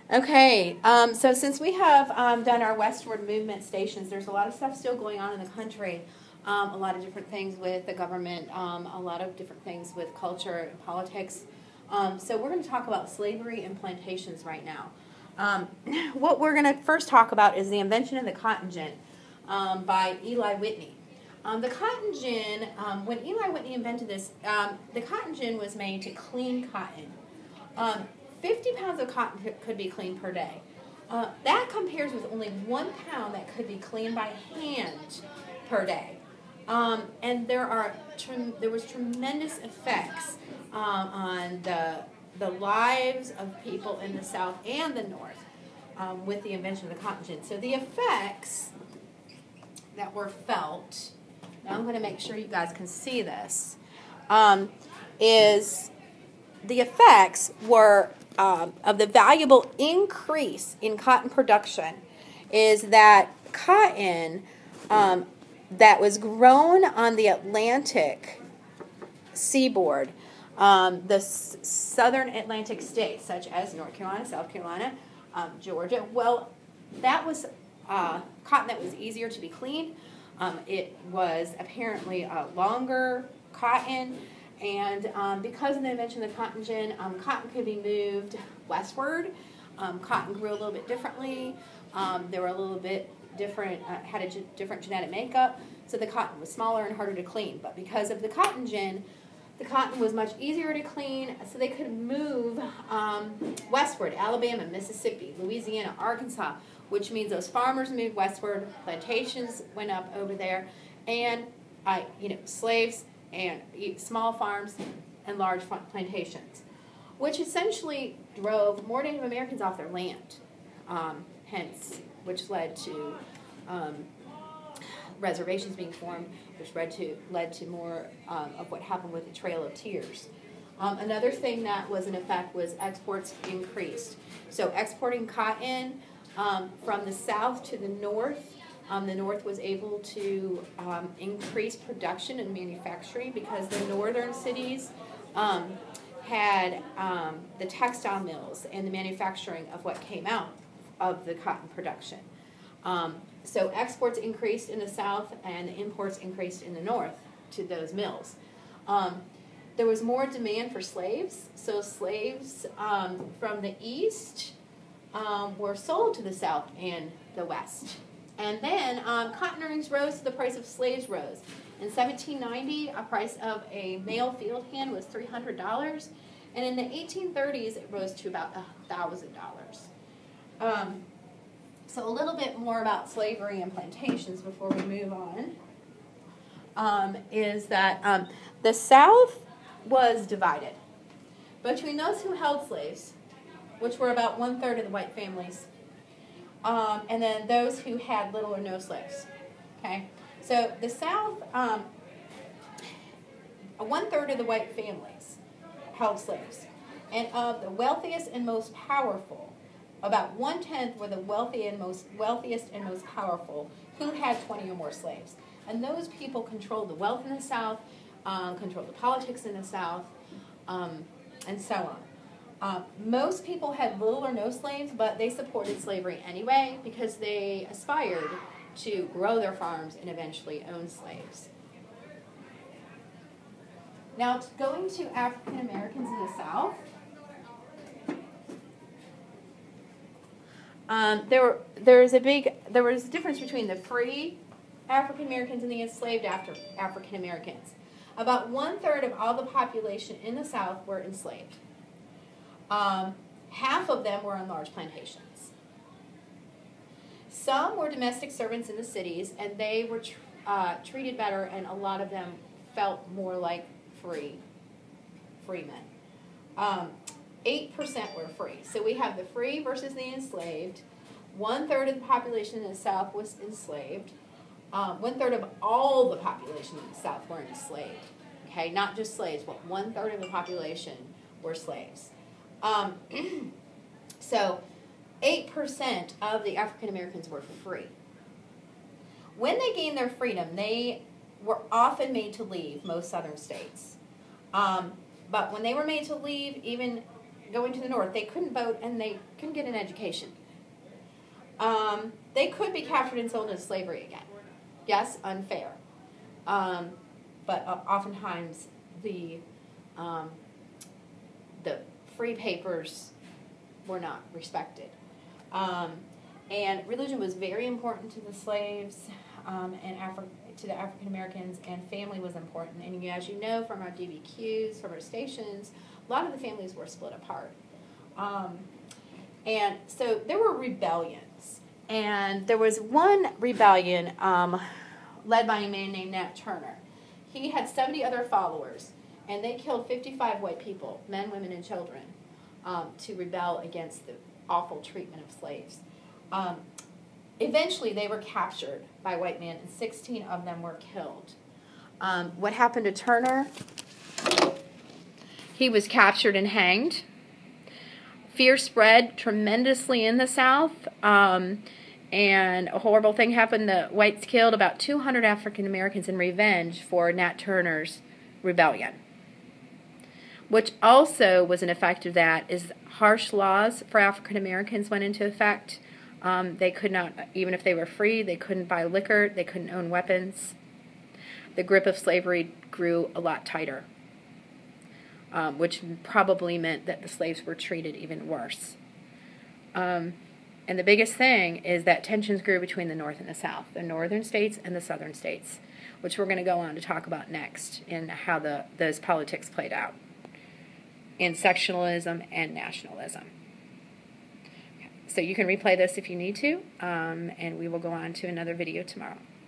Okay, so since we have done our westward movement stations, there's a lot of stuff still going on in the country. A lot of different things with the government, a lot of different things with culture and politics. So we're going to talk about slavery and plantations right now. What we're going to first talk about is the invention of the cotton gin by Eli Whitney. The cotton gin, when Eli Whitney invented this, the cotton gin was made to clean cotton. 50 pounds of cotton could be cleaned per day. That compares with only 1 pound that could be cleaned by hand per day. And there was tremendous effects on the lives of people in the South and the North with the invention of the cotton gin. So the effects that were felt, now I'm going to make sure you guys can see this, is the effects were of the valuable increase in cotton production is that cotton that was grown on the Atlantic seaboard, the southern Atlantic states, such as North Carolina, South Carolina, Georgia, well, that was cotton that was easier to be cleaned. It was apparently longer cotton. And because of the invention of the cotton gin, cotton could be moved westward. Cotton grew a little bit differently. They were a little bit different, had a different genetic makeup, so the cotton was smaller and harder to clean. But because of the cotton gin, the cotton was much easier to clean, so they could move westward, Alabama, Mississippi, Louisiana, Arkansas, which means those farmers moved westward, plantations went up over there, and slaves and small farms and large plantations, which essentially drove more Native Americans off their land, which led to reservations being formed, which led to more of what happened with the Trail of Tears. Another thing that was in effect was exports increased. So exporting cotton from the south to the north. The North was able to increase production and manufacturing because the northern cities had the textile mills and the manufacturing of what came out of the cotton production. So exports increased in the South and imports increased in the North to those mills. There was more demand for slaves, so slaves from the East were sold to the South and the West. And then cotton earnings rose, so the price of slaves rose. In 1790, a price of a male field hand was $300, and in the 1830s, it rose to about $1,000. So a little bit more about slavery and plantations before we move on, is that the South was divided between those who held slaves, which were about 1/3 of the white families, and then those who had little or no slaves. Okay, so the South, 1/3 of the white families held slaves, and of the wealthiest and most powerful, about 1/10 were the wealthiest and most powerful who had 20 or more slaves, and those people controlled the wealth in the South, controlled the politics in the South, and so on. Most people had little or no slaves, but they supported slavery anyway because they aspired to grow their farms and eventually own slaves. Now, going to African Americans in the South, there was a difference between the free African Americans and the enslaved African Americans. About 1/3 of all the population in the South were enslaved. Half of them were on large plantations. Some were domestic servants in the cities, and they were treated better, and a lot of them felt more like freemen. 8% were free. So we have the free versus the enslaved. 1/3 of the population in the South was enslaved. 1/3 of all the population in the South were enslaved. Okay, not just slaves, but 1/3 of the population were slaves. So 8% of the African Americans were free. When they gained their freedom, they were often made to leave most southern states. But when they were made to leave, even going to the North, they couldn't vote and they couldn't get an education. They could be captured and sold into slavery again. Yes, unfair. But oftentimes the free papers were not respected. And religion was very important to the slaves and to the African Americans, and family was important. And as you know from our DBQs, from our stations, a lot of the families were split apart. And so there were rebellions. And there was one rebellion led by a man named Nat Turner. He had 70 other followers, and they killed 55 white people, men, women, and children, to rebel against the awful treatment of slaves. Eventually, they were captured by white men, and 16 of them were killed. What happened to Turner? He was captured and hanged. Fear spread tremendously in the South, and a horrible thing happened. The whites killed about 200 African Americans in revenge for Nat Turner's rebellion. Which also was an effect of that is harsh laws for African Americans went into effect. They could not, even if they were free, they couldn't buy liquor, they couldn't own weapons. The grip of slavery grew a lot tighter, which probably meant that the slaves were treated even worse. And the biggest thing is that tensions grew between the North and the South, the northern states and the southern states, which we're going to go on to talk about next in how those politics played out in sectionalism and nationalism. So you can replay this if you need to, and we will go on to another video tomorrow.